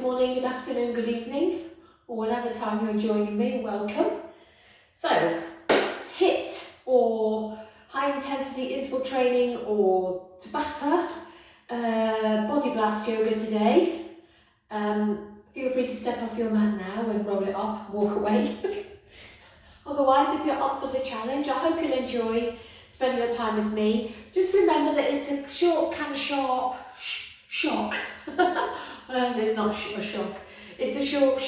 morning, good afternoon, good evening, or whatever time you're joining me, welcome. So, HIIT or high intensity interval training or Tabata, body blast yoga today. Feel free to step off your mat now and roll it up and walk away. Otherwise, if you're up for the challenge, I hope you'll enjoy spending your time with me. Just remember that it's a short, kind of sharp shock. It's not a shock. It's a short,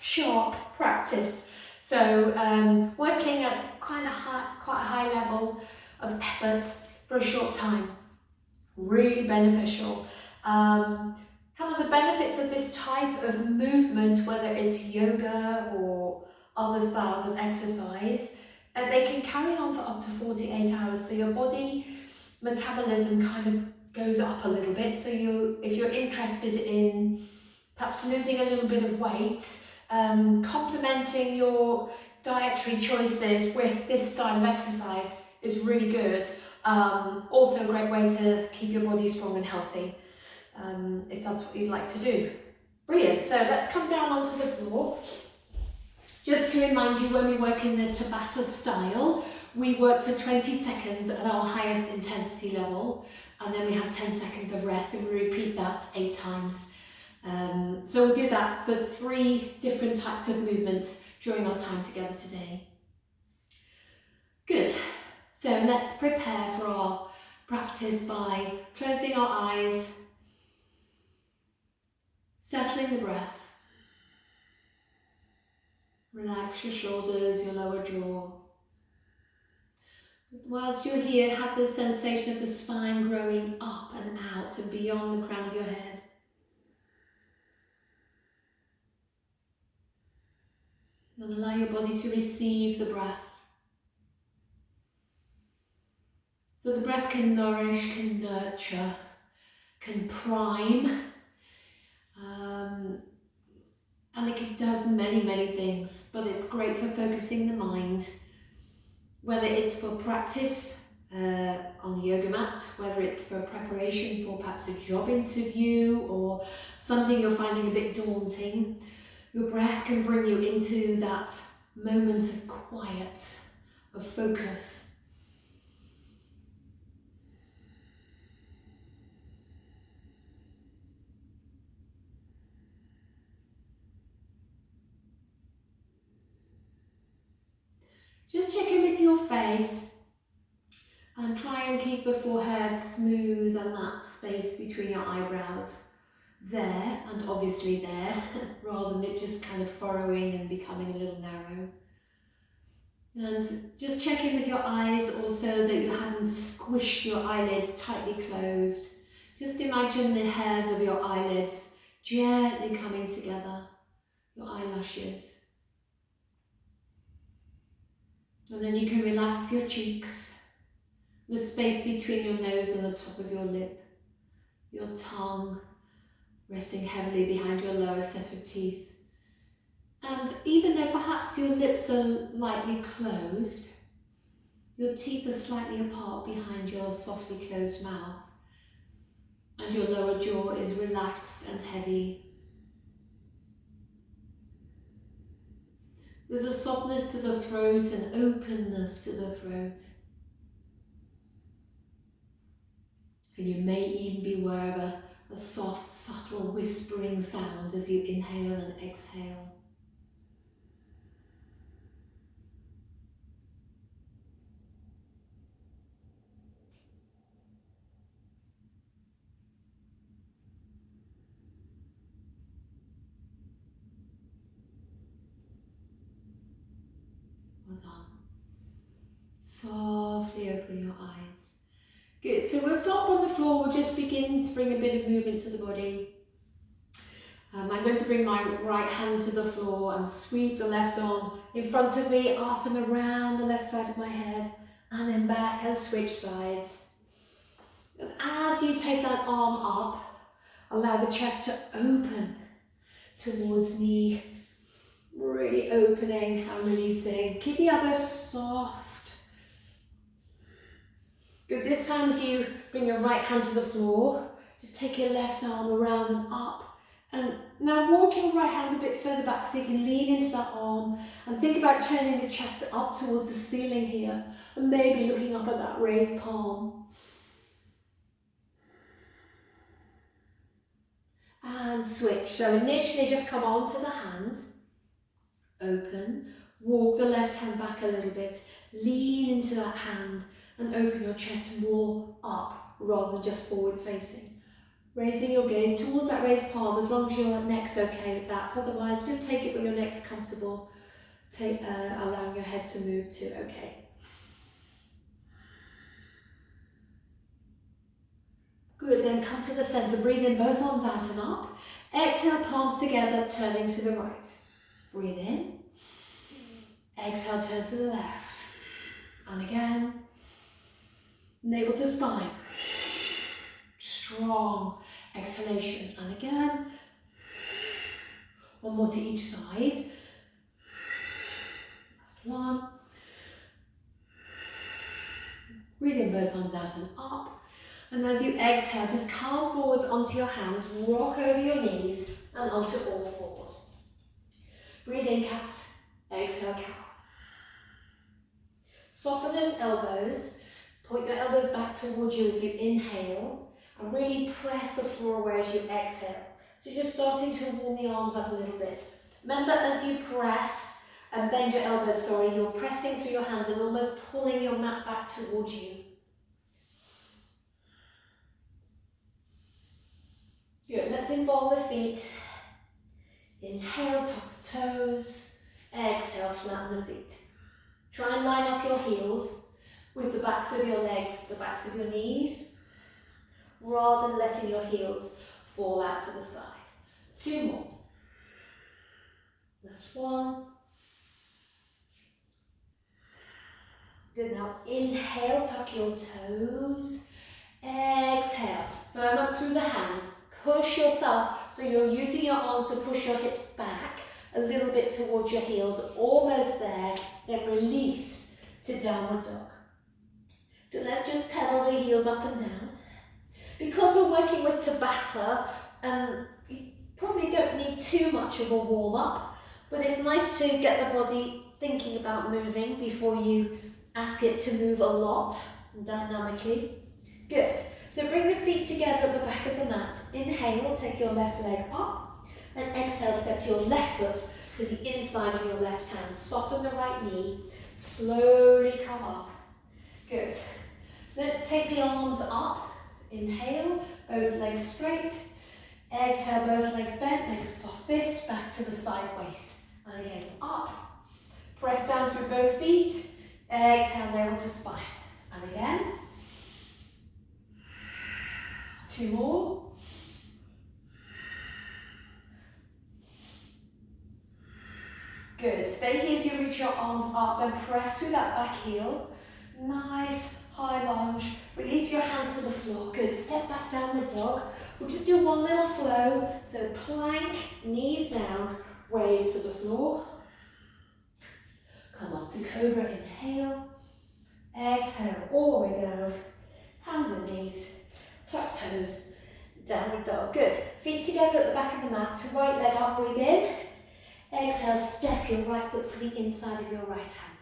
sharp practice. So working at quite a high level of effort for a short time. Really beneficial. Kind of the benefits of this type of movement, whether it's yoga or other styles of exercise, they can carry on for up to 48 hours. So your body metabolism kind of goes up a little bit. So if you're interested in perhaps losing a little bit of weight, complementing your dietary choices with this style of exercise is really good. Also a great way to keep your body strong and healthy, if that's what you'd like to do. Brilliant. So let's come down onto the floor. Just to remind you, when we work in the Tabata style, we work for 20 seconds at our highest intensity level, and then we have 10 seconds of rest, and we repeat that 8 times. So we'll do that for 3 different types of movements during our time together today. Good. So let's prepare for our practice by closing our eyes, settling the breath. Relax your shoulders, your lower jaw. Whilst you're here, have the sensation of the spine growing up and out and beyond the crown of your head. And allow your body to receive the breath. So the breath can nourish, can nurture, can prime, and it does many things, but it's great for focusing the mind, whether it's for practice on the yoga mat, whether it's for preparation for perhaps a job interview or something you're finding a bit daunting. Your breath can bring you into that moment of quiet, of focus. Just check in with your face and try and keep the forehead smooth and that space between your eyebrows there and obviously there, rather than it just kind of furrowing and becoming a little narrow. And just check in with your eyes also that you haven't squished your eyelids tightly closed. Just imagine the hairs of your eyelids gently coming together, your eyelashes. And then you can relax your cheeks, the space between your nose and the top of your lip, your tongue resting heavily behind your lower set of teeth. And even though perhaps your lips are lightly closed, your teeth are slightly apart behind your softly closed mouth, and your lower jaw is relaxed and heavy. There's a softness to the throat and openness to the throat. And you may even be aware of a soft, subtle whispering sound as you inhale and exhale. Well done. Softly open your eyes. Good, so we'll start on the floor. We'll just begin to bring a bit of movement to the body. I'm going to bring my right hand to the floor and sweep the left arm in front of me, up and around the left side of my head, and then back and switch sides. And as you take that arm up, allow the chest to open towards me, really opening and releasing. Keep the other soft. Good, this time as you bring your right hand to the floor, just take your left arm around and up And now walk your right hand a bit further back so you can lean into that arm and think about turning the chest up towards the ceiling here and maybe looking up at that raised palm. And switch. So initially just come onto the hand, open, walk the left hand back a little bit, lean into that hand and open your chest more up rather than just forward facing. Raising your gaze towards that raised palm as long as your neck's okay with that. Otherwise, just take it where your neck's comfortable. Allowing your head to move too. Okay. Good, then come to the center. Breathe in, both arms out and up. Exhale, palms together, turning to the right. Breathe in. Exhale, turn to the left. And again. Navel to spine. Strong exhalation. And again. One more to each side. Last one. Breathe in, both arms out and up. And as you exhale, just come forwards onto your hands, rock over your knees and onto all fours. Breathe in, cat. Exhale, cow. Soften those elbows. Point your elbows back towards you as you inhale and really press the floor away as you exhale. So you're just starting to warm the arms up a little bit. Remember, as you press and bend your elbows, you're pressing through your hands and almost pulling your mat back towards you. Good, let's involve the feet. Inhale, top the toes. Exhale, flatten the feet. Try and line up your heels with the backs of your legs, the backs of your knees, rather than letting your heels fall out to the side. Two more. Last one. Good, now inhale, tuck your toes. Exhale, firm up through the hands. Push yourself, so you're using your arms to push your hips back a little bit towards your heels, almost there, then release to downward dog. So let's just pedal the heels up and down. Because we're working with Tabata, you probably don't need too much of a warm up, but it's nice to get the body thinking about moving before you ask it to move a lot dynamically. Good. So bring the feet together at the back of the mat. Inhale, take your left leg up, and exhale, step your left foot to the inside of your left hand. Soften the right knee, slowly come up. Good. Let's take the arms up. Inhale, both legs straight. Exhale, both legs bent. Make a soft fist back to the side waist. And again, up. Press down through both feet. Exhale, navel to spine. And again. Two more. Good. Stay here as you reach your arms up, then press through that back heel. Nice high lunge. Release your hands to the floor. Good. Step back, downward dog. We'll just do one little flow. So plank, knees down, wave to the floor. Come up to Cobra. Inhale. Exhale all the way down. Hands and knees. Tuck toes. Downward dog. Good. Feet together at the back of the mat. Right leg up. Breathe in. Exhale, step your right foot to the inside of your right hand.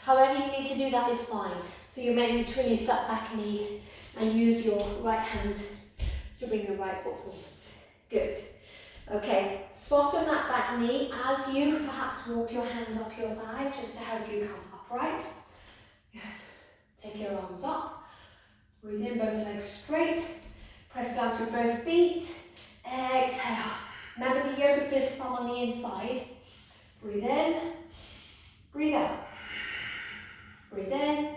However you need to do that is fine. So you may need to release that back knee and use your right hand to bring your right foot forwards. Good. Okay, soften that back knee as you perhaps walk your hands up your thighs just to help you come upright. Good. Take your arms up. Breathe in, both legs straight. Press down through both feet. Exhale. Remember the yoga fist thumb on the inside. Breathe in, breathe out. Breathe in,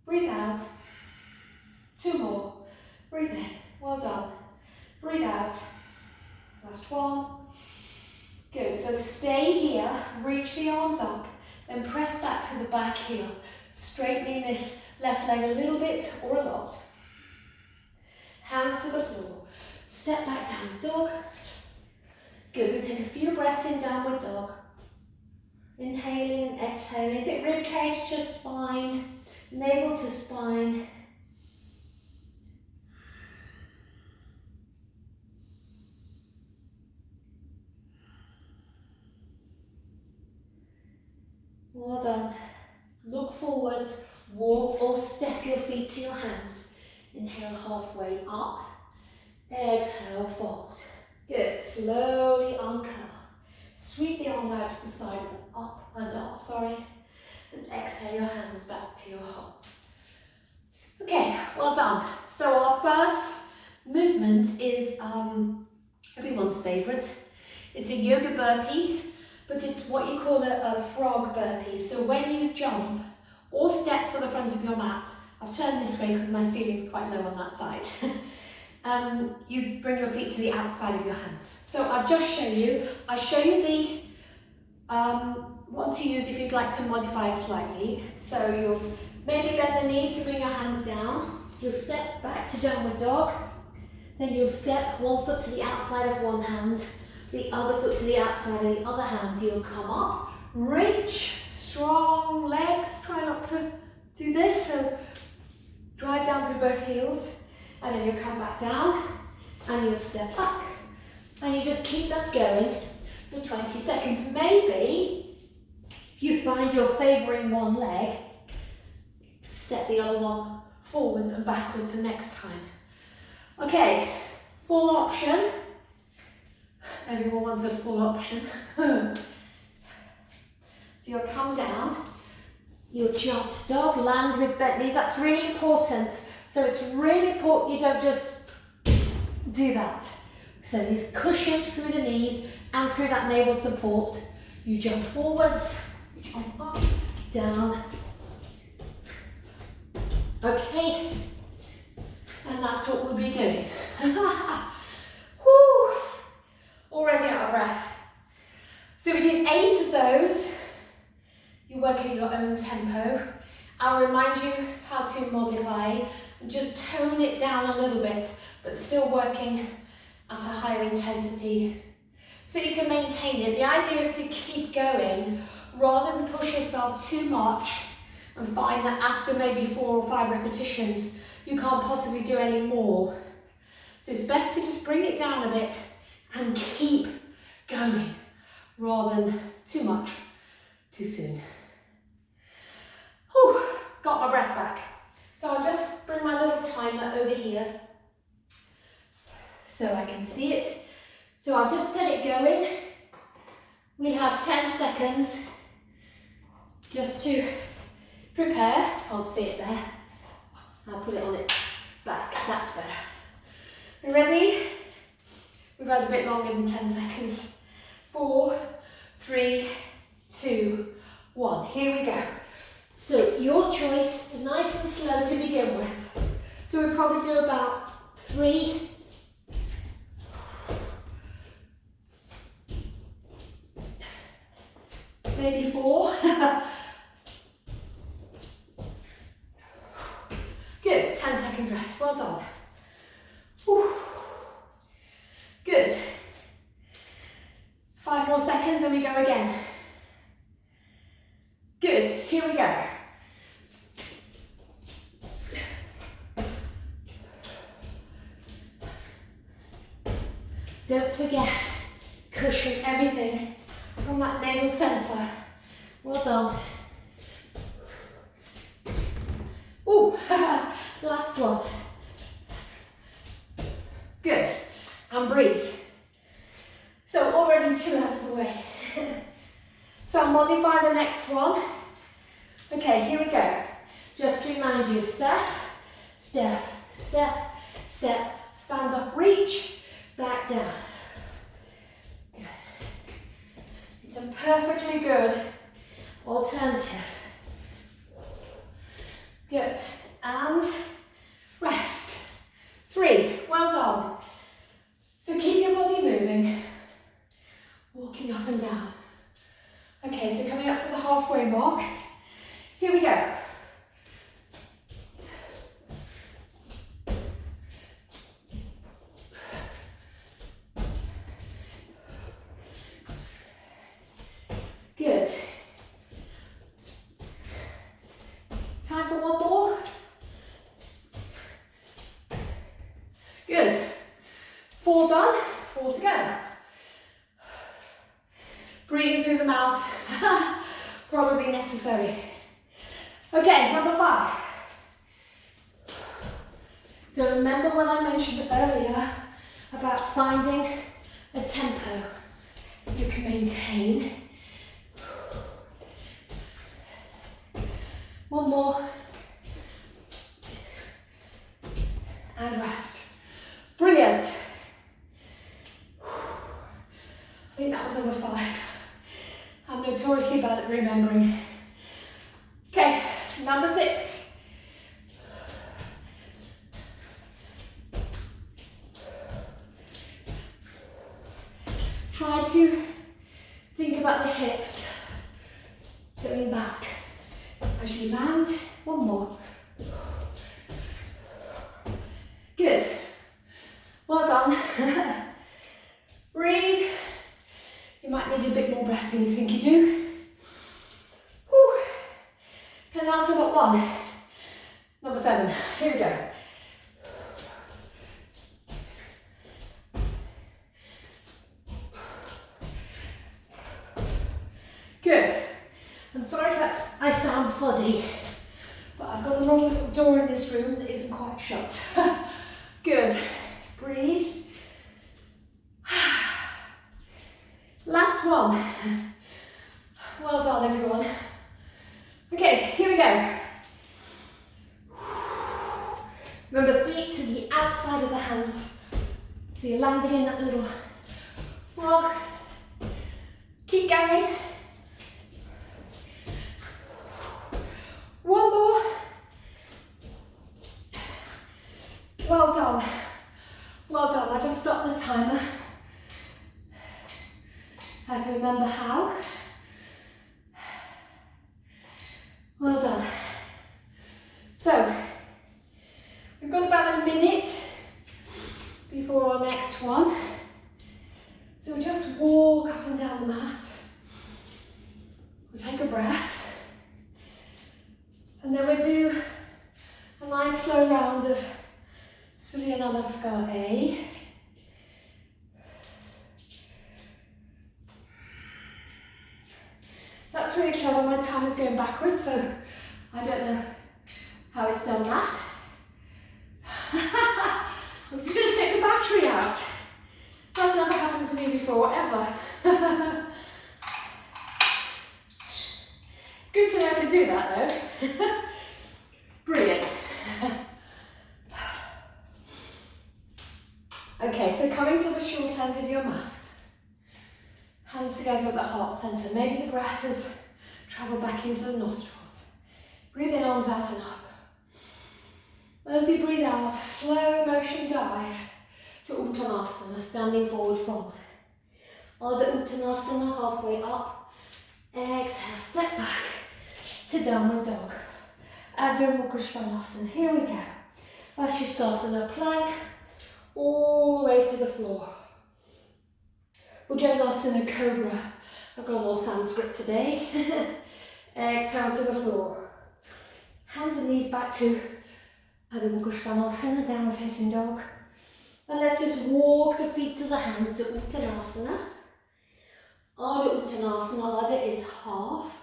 breathe out. Two more. Breathe in. Well done. Breathe out. Last one. Good. So stay here. Reach the arms up. Then press back to the back heel. Straightening this left leg a little bit or a lot. Hands to the floor. Step back, downward dog. Good, we take a few breaths in downward dog. Inhaling and exhaling. Is it rib cage to spine? Navel to spine. forwards, walk or step your feet to your hands. Inhale halfway up, exhale fold. Good, slowly uncurl. Sweep the arms out to the side, up and up, and exhale your hands back to your heart. Okay, well done. So our first movement is everyone's favourite. It's a yoga burpee, but it's what you call a frog burpee. So when you jump or step to the front of your mat, I've turned this way because my ceiling's quite low on that side. You bring your feet to the outside of your hands. So I'll just show you. I'll show you the one to use if you'd like to modify it slightly. So you'll maybe bend the knees to bring your hands down. You'll step back to downward dog. Then you'll step one foot to the outside of one hand, the other foot to the outside of the other hand. You'll come up, reach, strong legs. Try not to do this. So drive down through both heels. And then you'll come back down and you'll step up. And you just keep that going for 20 seconds. Maybe if you find you're favouring one leg, step the other one forwards and backwards the next time. Okay, full option. Everyone wants a full option. So you'll come down, you'll jump to dog, land with bent knees. That's really important. So it's really important you don't just do that. So these cushions through the knees and through that navel support. You jump forwards, you jump up, down. Okay, and that's what we'll be doing. Woo! Already out of breath. So we did 8 of those. You work at your own tempo. I'll remind you how to modify. Just tone it down a little bit, but still working at a higher intensity so you can maintain it. The idea is to keep going rather than push yourself too much and find that after maybe 4 or 5 repetitions, you can't possibly do any more. So it's best to just bring it down a bit and keep going rather than too much too soon. Whew, got my breath back. So I'll just bring my little timer over here so I can see it. So I'll just set it going. We have 10 seconds just to prepare. Can't see it there. I'll put it on its back. That's better. You ready? We've had a bit longer than 10 seconds. 4, 3, 2, 1. Here we go. So your choice, nice and slow to begin with. So we'll probably do about 3. Maybe 4. Good, 10 seconds rest, well done. Whew. Good. 5 more seconds and we go again. Good, here we go. Don't forget, cushion everything from that navel centre. Well done. Ooh, last one. Good, and breathe. So already 2 out of the way. So I'll modify the next one. Okay, here we go. Just to remind you, step, step, step, step, stand up, reach, back down. Good. It's a perfectly good alternative. Good, and rest. 3, well done. So keep your body moving, walking up and down. Okay, so coming up to the halfway mark. Here we go. Good. Time for one more. Good. 4 done, 4 to go. Breathing through the mouth, probably necessary. Okay, So remember what I mentioned earlier about finding a tempo you can maintain. One more. And rest. Brilliant. I think that was number 5. I'm notoriously bad at remembering. Okay, number 6. Try to think about the hips going back as you land. One more. Good. Well done. Breathe. You might need a bit more breath than you think you do. Whew. Penultimate one. Number 7. Here we go. Good. I'm sorry if I sound fuddy, but I've got a long door in this room that isn't quite shut. Good. Breathe. Last one. Well done, everyone. Okay, here we go. Remember, feet to the outside of the hands. So you're landing in that little frog. Keep going. One more. Well done. Well done. I just stopped the timer. I can remember how. Well done. So, we've got about a minute before our next one. So we just walk up and down the mat. We'll take a breath. And then we'll do a nice slow round of Surya Namaskar A. That's really clever, my time is going backwards, so I don't know how it's done that. I'm just going to take the battery out. That's never happened to me before, ever. Good to know I can do that though. Brilliant. Okay, so coming to the short end of your mat. Hands together at the heart centre. Maybe the breath has travelled back into the nostrils. Breathe in, arms out and up. As you breathe out, slow motion dive to Uttanasana, standing forward fold. Ardha Uttanasana, halfway up. Exhale, step back to downward dog. Adho Mukha Svanasana. Here we go. Vashisthasana, plank, all the way to the floor. Bhujangasana, Cobra. I've got all Sanskrit today. Exhale to the floor. Hands and knees back to Adho Mukha Svanasana, downward facing dog. And let's just walk the feet to the hands to Uttanasana. Ardha Uttanasana, Ardha is half.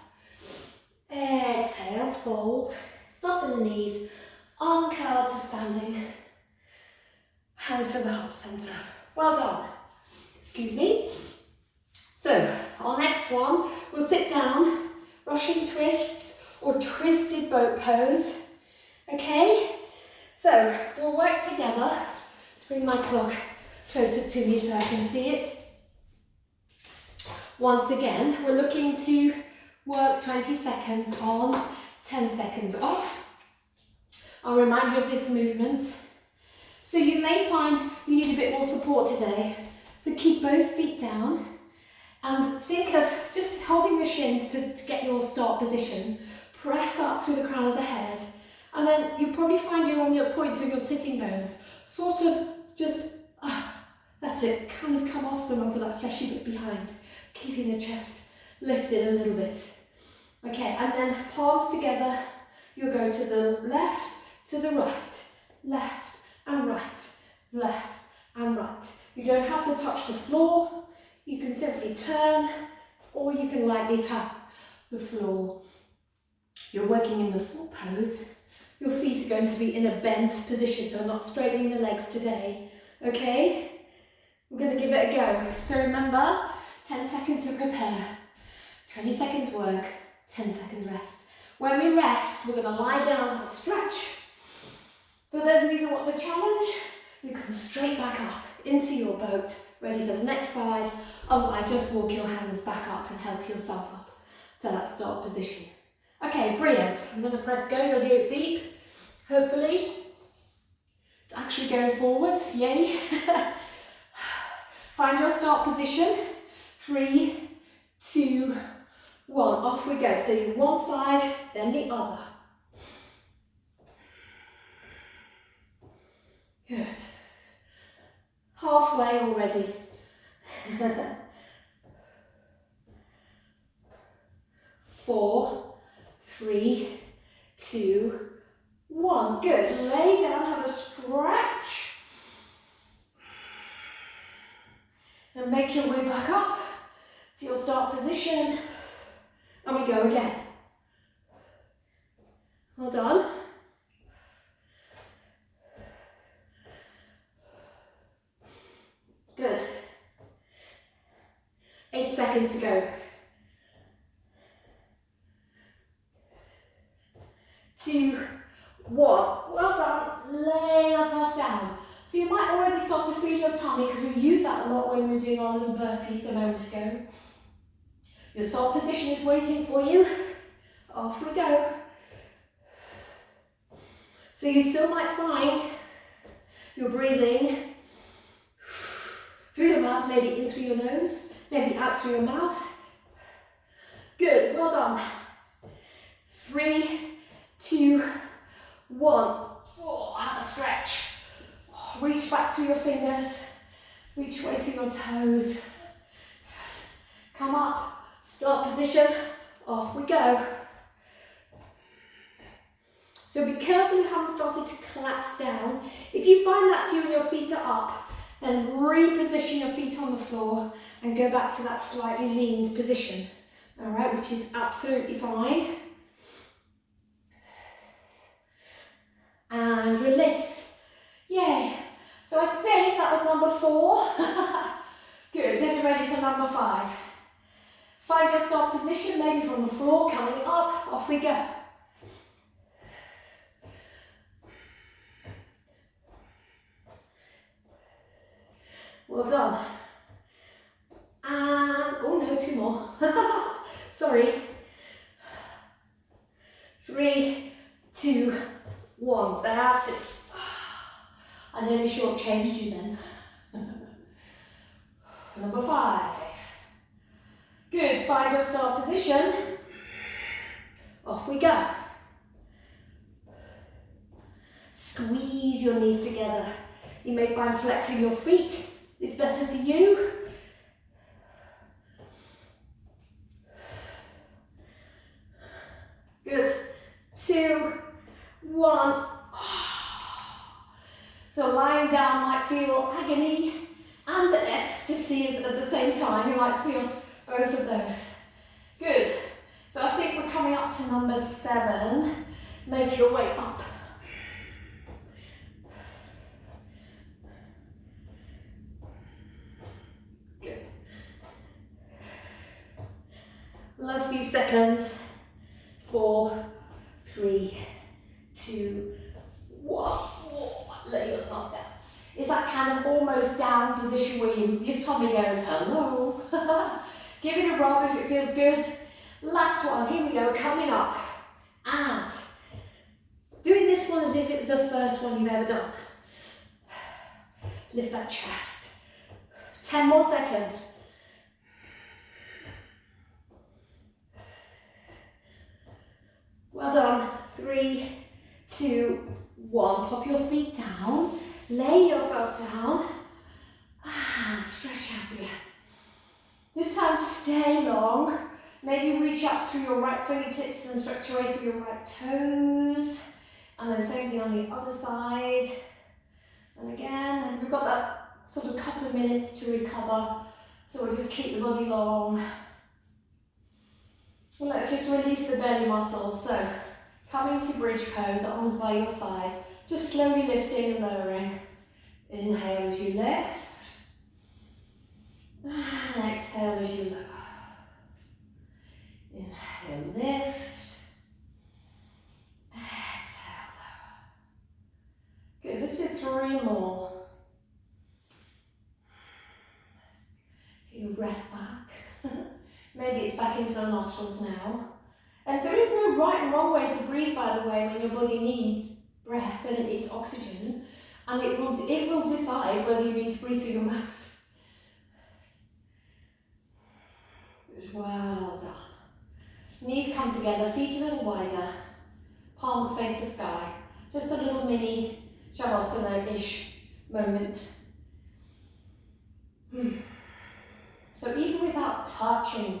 Exhale, fold. Soften the knees. Arm curl to standing. Hands to the heart centre. Well done. Excuse me. So, our next one, we'll sit down, Russian twists or twisted boat pose. Okay? So, we'll work together. Let's bring my clock closer to me so I can see it. Once again, we're looking to work 20 seconds on, 10 seconds off. I'll remind you of this movement. So you may find you need a bit more support today. So keep both feet down and think of just holding the shins to get your start position. Press up through the crown of the head. And then you'll probably find you're on your points of your sitting bones. Sort of just, that's it, kind of come off them onto that fleshy bit behind. Keeping the chest lifted a little bit. Okay, and then palms together, you'll go to the left, to the right, left and right, left and right. You don't have to touch the floor, you can simply turn or you can lightly tap the floor. You're working in the full pose Your feet are going to be in a bent position, so I'm not straightening the legs today, okay? We're going to give it a go. So remember, 10 seconds to prepare, 20 seconds work, 10 seconds rest. When we rest, we're going to lie down and stretch. For those of you who want the challenge, you come straight back up into your boat, ready for the next side. Otherwise, just walk your hands back up and help yourself up to that start position. Okay, brilliant. I'm going to press go, you'll hear it beep. Hopefully, it's actually going forwards, yay. Find your start position. 3, 2, 1, off we go. So you one side, then the other. Good. Halfway already. 4, 3, 2, 1. Good. Lay down, have a stretch. And make your way back up to your start position. And we go again. Well done. Good. 8 seconds to go. 2, 1. Well done. Lay yourself down. So you might already start to feel your tummy because we use that a lot when we were doing our little burpees a moment ago. Your start position is waiting for you. Off we go. So you still might find you're breathing through your mouth, maybe in through your nose, maybe out through your mouth. Good, well done. 3, 2, 1. Oh, have a stretch. Reach back through your fingers, reach way through your toes. Come up, start position, off we go. So be careful you haven't started to collapse down. If you find that's you and your feet are up, then reposition your feet on the floor and go back to that slightly leaned position. All right, which is absolutely fine. And release. Yay. So I think that was number 4. Good, get ready for number 5. Find your start position, maybe from the floor, coming up, off we go. Well done. And, oh no, 2 more. Sorry. 3, 2, 1, that's it. I nearly shortchanged you then. Number 5. Good, find your start position. Off we go. Squeeze your knees together. You may find flexing your feet is better for you. Good. 2, 1. So lying down might feel agony and ecstasy at the same time. You might feel both of those. Good. So I think we're coming up to number 7. Make your way up. Good. Last few seconds. 4, 3, 2, 1. Lay yourself down. It's that kind of almost down position where your tummy goes, hello. Give it a rub if it feels good. Last one, here we go, coming up. And doing this one as if it was the first one you've ever done. Lift that chest. 10 more seconds. Well done. 3, 2, 1. Pop your feet down. Lay yourself down. And stretch out again. This time stay long. Maybe reach up through your right fingertips and stretch your way through your right toes. And then same thing on the other side. And again, and we've got that sort of couple of minutes to recover. So we'll just keep the body long. Well, let's just release the belly muscles. So Coming to bridge pose, arms by your side. Just slowly lifting and lowering. Inhale as you lift. And exhale as you lower. Inhale, lift. Exhale, lower. Good, let's do 3 more. Get your breath back. Maybe it's back into the nostrils now. And there is no right and wrong way to breathe, by the way, when your body needs breath, when it needs oxygen. And it will decide whether you need to breathe through your mouth. Good, well done. Knees come together, feet a little wider, palms face the sky. Just a little mini Shavasana-ish moment. So even without touching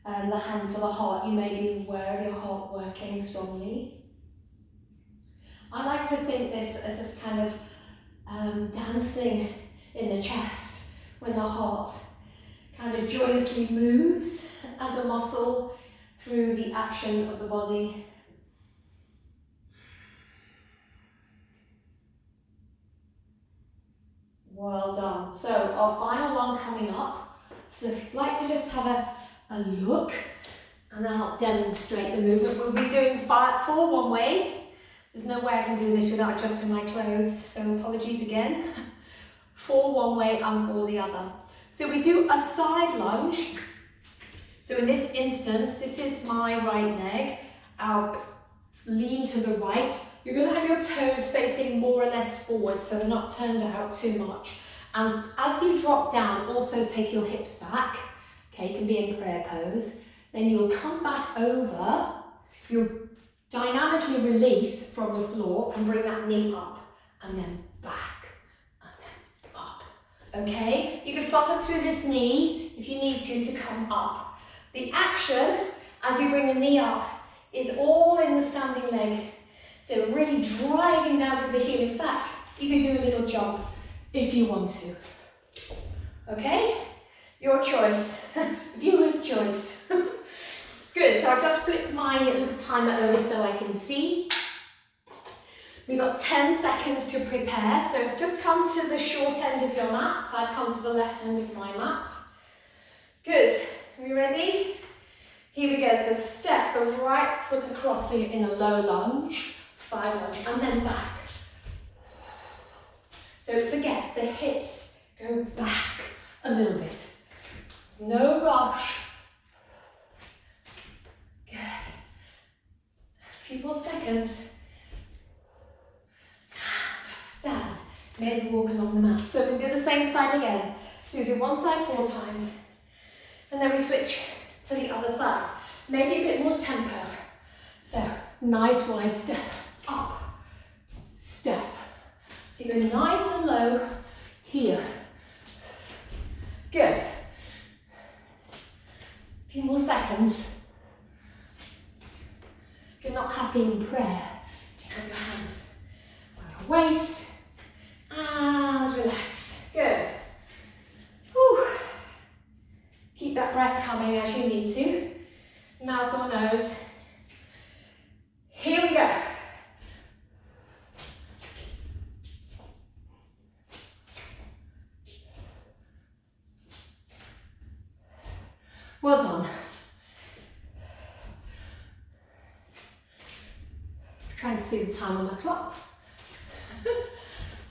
the hand to the heart, you may be aware of your heart working strongly. I like to think this as this kind of dancing in the chest when the heart kind of joyously moves as a muscle through the action of the body. Well done. So our final one coming up. So if you'd like to just have a look, and I'll demonstrate the movement. We'll be doing 4 one way. There's no way I can do this without adjusting my clothes, so apologies again. 4 one way and 4 the other. So we do a side lunge. So in this instance, this is my right leg. I'll lean to the right. You're going to have your toes facing more or less forward, so they're not turned out too much. And as you drop down, also take your hips back. Okay, you can be in prayer pose. Then you'll come back over. You'll dynamically release from the floor and bring that knee up, and then back, and then up. Okay, you can soften through this knee if you need to come up. The action, as you bring the knee up, is all in the standing leg. So really driving down to the heel. In fact, you can do a little jump if you want to. Okay? Your choice. Viewer's choice. Good, so I'll just flip my little timer over so I can see. We've got 10 seconds to prepare. So just come to the short end of your mat. I've come to the left end of my mat. Good. Are we ready? Here we go. So step the right foot across, so you're in a low lunge, side lunge, and then back. Don't forget, the hips go back a little bit. There's no rush. Good. A few more seconds. Just stand. Maybe walk along the mat. So we do the same side again. So we do one side 4 times. And then we switch to the other side. Maybe a bit more tempo. So, nice wide step. Up. Step. So you go nice and low here. Good. A few more seconds. If you're not happy in prayer, take out your hands on your waist and relax. Good. Whew. Keep that breath coming as you need to. Mouth or nose. Here we go. Well done. Trying to see the time on the clock. I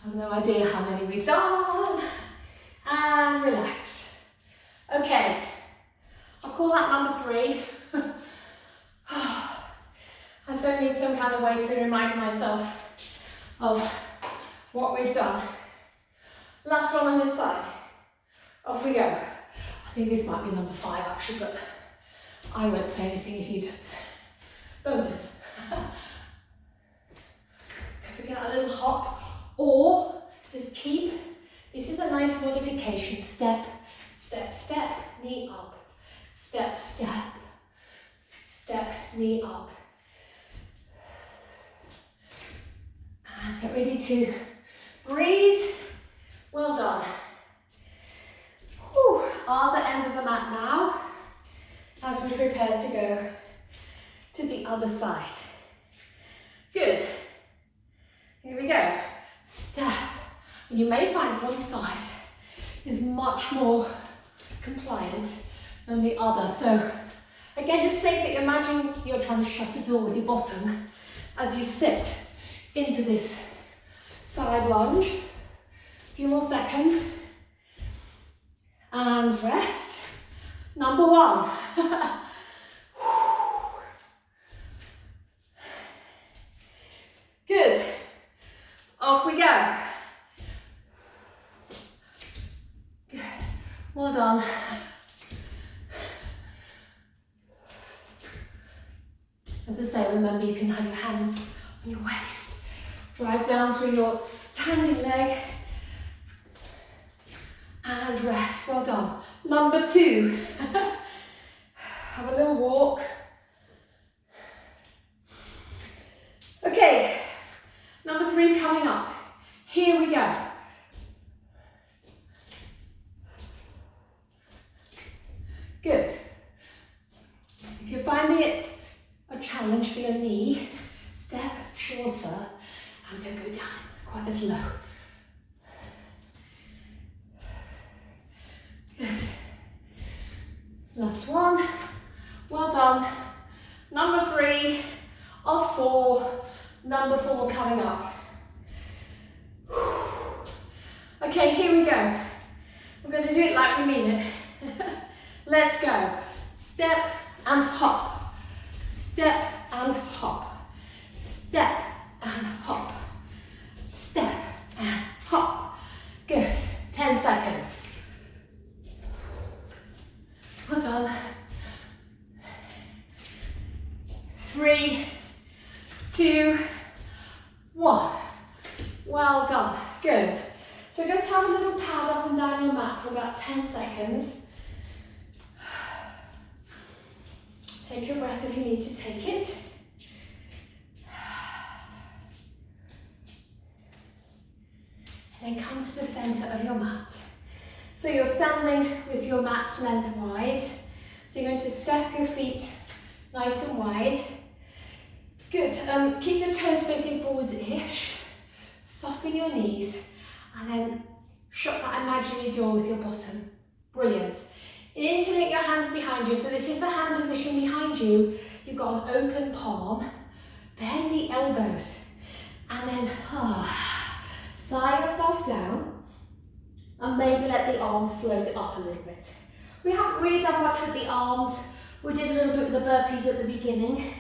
have no idea how many we've done. And relax. Okay, I'll call that number 3. I still need some kind of way to remind myself of what we've done. Last one on this side. Off we go. I think this might be number 5 actually, but I won't say anything if you don't. Bonus. Don't forget a little hop, or just keep, this is a nice modification. Step, step, step, knee up. Step, step, step, knee up. And get ready to breathe. Well done. Whew. Other end of the mat now, as we prepare to go to the other side. Good. Here we go. Step. And you may find one side is much more compliant than the other. So again, just think that imagine you're trying to shut a door with your bottom as you sit into this side lunge. A few more seconds. And rest. Number one. Good. Off we go. Good. Well done. As I say, remember you can have your hands on your waist. Drive down through your standing leg. And rest. Well done. Number two. Have a little walk. Okay. Number three coming up. Here we go. Good. If you're finding it a challenge for your knee, step shorter and don't go down quite as low. Good. Last one. Well done. Number three of four. Number four coming up. Okay, here we go. We're going to do it like we mean it. Let's go. Step and hop. Step and hop. Step and hop. Step and hop. Good. 10 seconds. Well done. 3, 2, 1. Well done. Good. So just have a little pad up and down your mat for about 10 seconds. Take your breath as you need to take it. And then come to the centre of your mat. So you're standing with your mat lengthwise. So you're going to step your feet nice and wide. Good. Keep the toes facing forwards-ish. Soften your knees. And then shut that imaginary door with your bottom. Brilliant. Interlink your hands behind you. So this is the hand position behind you. You've got an open palm. Bend the elbows. And then sigh yourself down. And maybe let the arms float up a little bit. We haven't really done much with the arms. We did a little bit with the burpees at the beginning.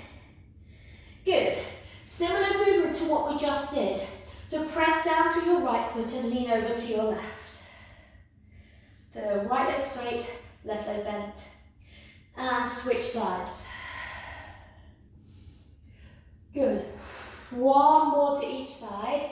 Good. Similar movement to what we just did. So press down through your right foot and lean over to your left. So right leg straight, left leg bent. And switch sides. Good. One more to each side.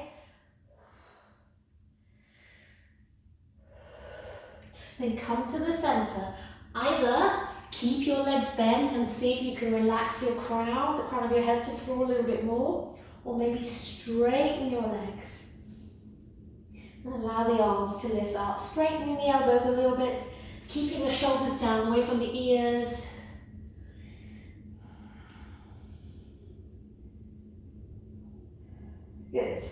Then come to the centre. Either keep your legs bent and see if you can relax your crown, the crown of your head to the floor a little bit more, or maybe straighten your legs. And allow the arms to lift up, straightening the elbows a little bit, keeping the shoulders down, away from the ears. Good.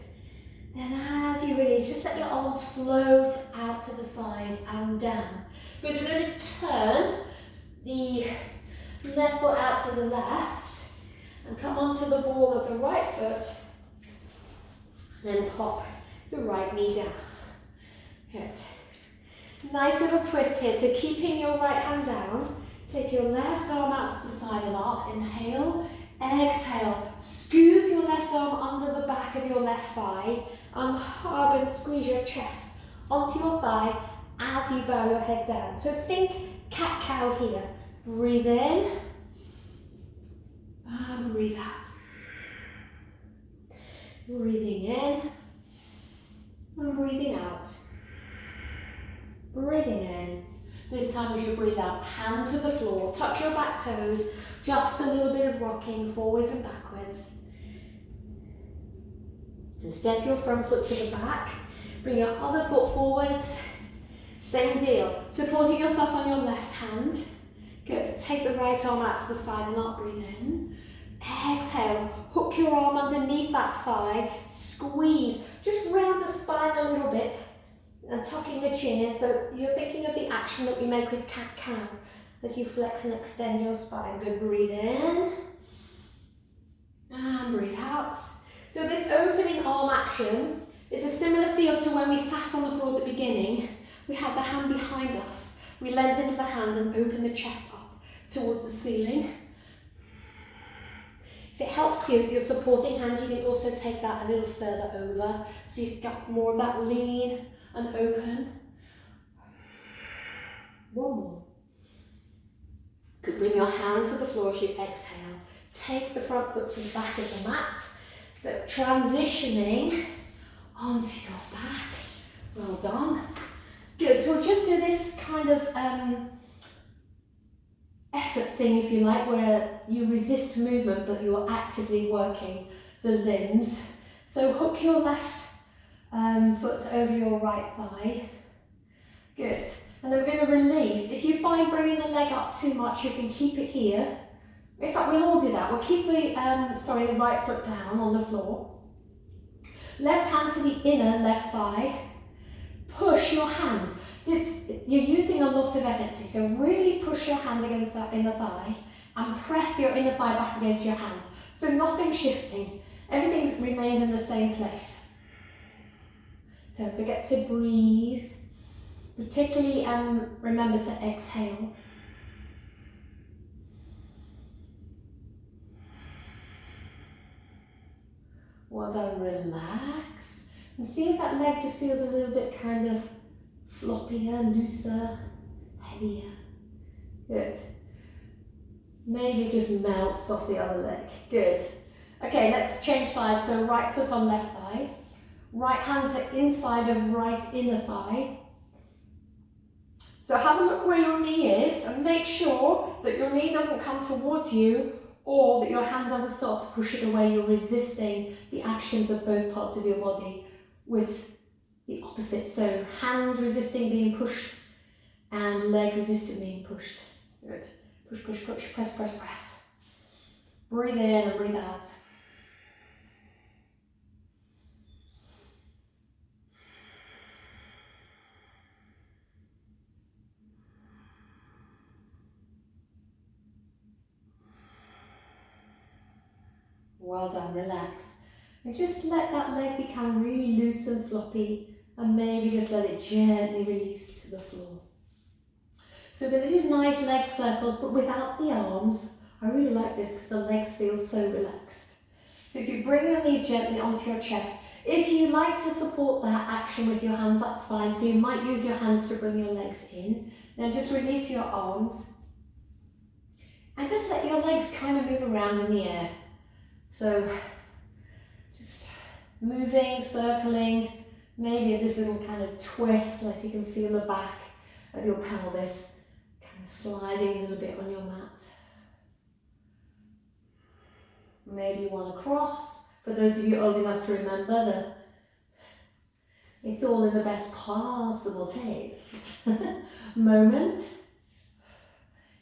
Then as you release, just let your arms float out to the side and down. Good, we're going to turn the left foot out to the left and come onto the ball of the right foot. And then pop the right knee down. Good. Nice little twist here. So keeping your right hand down, take your left arm out to the side and up. Inhale, exhale. Scoop your left arm under the back of your left thigh and hug and squeeze your chest onto your thigh as you bow your head down. So think cat-cow here. Breathe in and breathe out. Breathing in and breathing out. Breathing in. This time as you breathe out, hand to the floor, tuck your back toes, just a little bit of rocking forwards and backwards. And step your front foot to the back, bring your other foot forwards. Same deal, supporting yourself on your left hand. Good, take the right arm out to the side and up, breathe in. Exhale, Hook your arm underneath that thigh, squeeze, just round the spine a little bit and tucking the chin in. So you're thinking of the action that we make with cat-cow as you flex and extend your spine. Good, breathe in and breathe out. So this opening arm action is a similar feel to when we sat on the floor at the beginning. We have the hand behind us. We leant into the hand and open the chest up towards the ceiling. If it helps you, your supporting hand, you can also take that a little further over so you've got more of that lean and open. One more. Could bring your hand to the floor as you exhale. Take the front foot to the back of the mat. So transitioning onto your back. Well done. Good, so we'll just do this kind of effort thing, if you like, where you resist movement but you're actively working the limbs. So hook your left foot over your right thigh. Good. And then we're going to release. If you find bringing the leg up too much, you can keep it here. In fact, we'll all do that. We'll keep the right foot down on the floor. Left hand to the inner left thigh. Push your hand. You're using a lot of effort, so really push your hand against that inner thigh and press your inner thigh back against your hand. So nothing's shifting. Everything remains in the same place. Don't forget to breathe. Particularly remember to exhale. Well done, relax. And see if that leg just feels a little bit kind of floppier, looser, heavier. Good. Maybe just melts off the other leg. Good. Okay, let's change sides. So right foot on left thigh. Right hand to inside of right inner thigh. So have a look where your knee is and make sure that your knee doesn't come towards you or that your hand doesn't start to push it away. You're resisting the actions of both parts of your body with the opposite. So hand resisting being pushed and leg resisting being pushed. Good. Push, push, push, press, press, press. Breathe in and breathe out. Well done, relax. And just let that leg become really loose and floppy and maybe just let it gently release to the floor. So we're going to do nice leg circles but without the arms. I really like this because the legs feel so relaxed. So if you bring your knees gently onto your chest, if you like to support that action with your hands, that's fine. So you might use your hands to bring your legs in. Then just release your arms and just let your legs kind of move around in the air. So just moving, circling, maybe this little kind of twist as you can feel the back of your pelvis kind of sliding a little bit on your mat. Maybe you want to cross. For those of you old enough to remember that it's all in the best possible taste moment.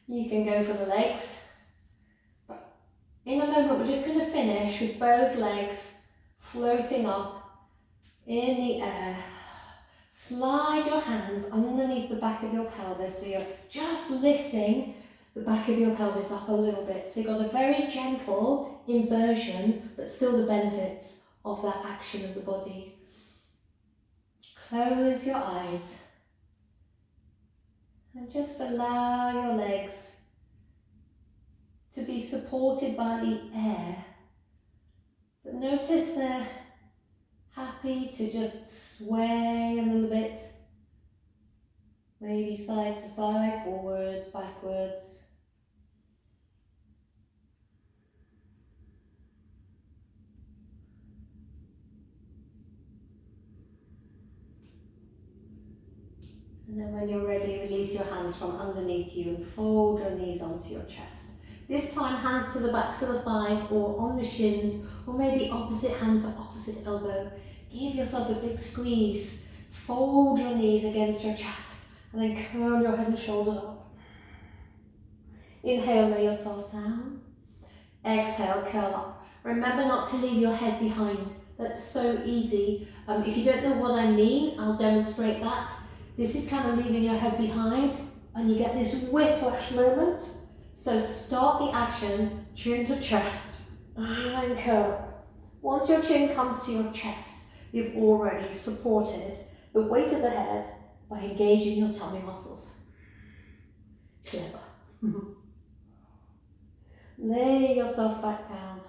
You can go for the legs. In a moment, we're just going to finish with both legs floating up in the air. Slide your hands underneath the back of your pelvis, so you're just lifting the back of your pelvis up a little bit. So you've got a very gentle inversion, but still the benefits of that action of the body. Close your eyes and just allow your legs to be supported by the air. But notice they're happy to just sway a little bit. Maybe side to side, forwards, backwards. And then when you're ready, release your hands from underneath you and fold your knees onto your chest. This time, hands to the backs of the thighs or on the shins, or maybe opposite hand to opposite elbow. Give yourself a big squeeze. Fold your knees against your chest and then curl your head and shoulders up. Inhale, lay yourself down. Exhale, curl up. Remember not to leave your head behind. That's so easy. If you don't know what I mean, I'll demonstrate that. This is kind of leaving your head behind and you get this whiplash moment. So start the action, chin to chest, and curl. Once your chin comes to your chest, you've already supported the weight of the head by engaging your tummy muscles. Clever. Lay yourself back down.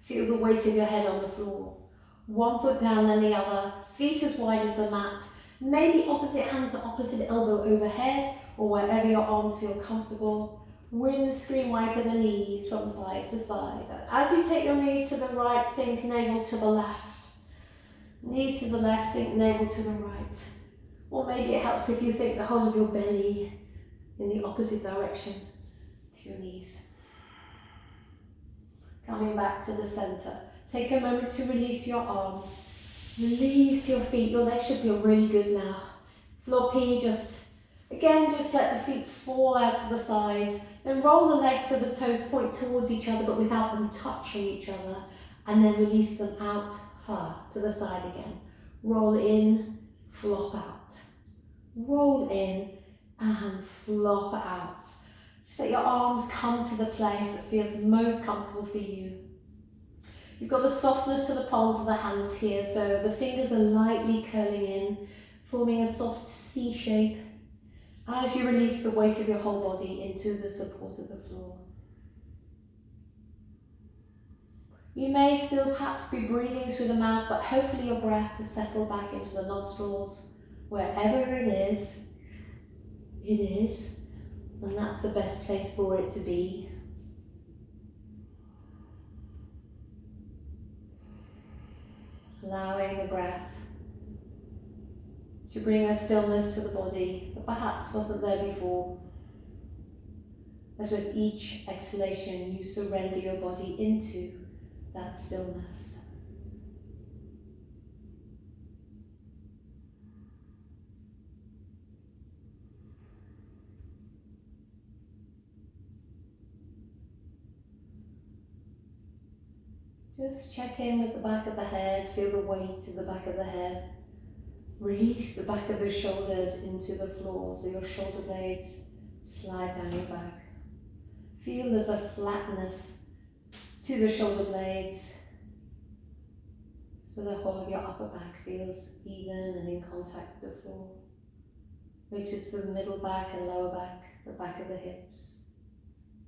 Feel the weight of your head on the floor. One foot down and the other, feet as wide as the mat. Maybe opposite hand to opposite elbow overhead or wherever your arms feel comfortable. Windscreen wiper the knees from side to side. As you take your knees to the right, think navel to the left. Knees to the left, think navel to the right. Or maybe it helps if you think the whole of your belly in the opposite direction to your knees. Coming back to the center. Take a moment to release your arms. Release your feet. Your legs should feel really good now. Floppy, just let the feet fall out to the sides. Then roll the legs so the toes point towards each other but without them touching each other. And then release them out to the side again. Roll in, flop out. Roll in and flop out. Just let your arms come to the place that feels most comfortable for you. You've got the softness to the palms of the hands here, so the fingers are lightly curling in, forming a soft C shape as you release the weight of your whole body into the support of the floor. You may still perhaps be breathing through the mouth, but hopefully your breath has settled back into the nostrils. Wherever it is, and that's the best place for it to be. Allowing the breath to bring a stillness to the body that perhaps wasn't there before. As with each exhalation, you surrender your body into that stillness. Just check in with the back of the head, feel the weight of the back of the head. Release the back of the shoulders into the floor so your shoulder blades slide down your back. Feel there's a flatness to the shoulder blades so the whole of your upper back feels even and in contact with the floor. Notice the middle back and lower back, the back of the hips,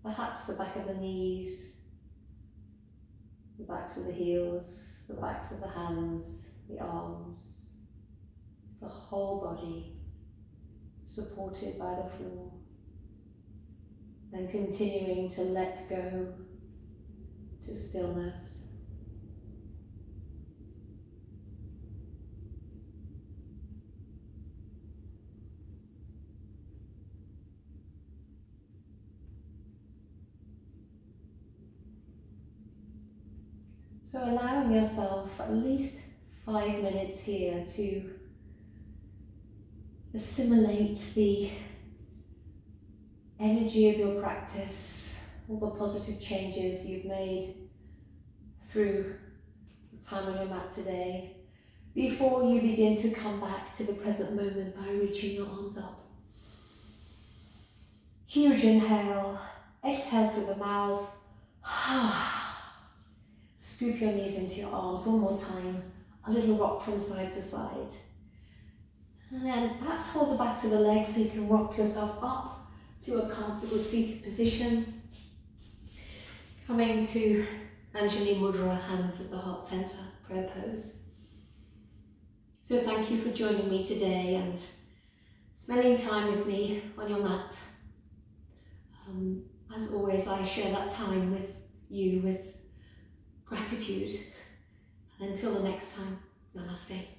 perhaps the back of the knees, the backs of the heels, the backs of the hands, the arms, the whole body supported by the floor. And continuing to let go to stillness. So allowing yourself at least 5 minutes here to assimilate the energy of your practice, all the positive changes you've made through the time on your mat today, before you begin to come back to the present moment by reaching your arms up. Huge inhale, exhale through the mouth. Scoop your knees into your arms one more time, a little rock from side to side. And then perhaps hold the backs of the legs so you can rock yourself up to a comfortable seated position. Coming to Anjali Mudra, hands at the heart center, prayer pose. So thank you for joining me today and spending time with me on your mat. As always, I share that time with you with gratitude. And until the next time, namaste.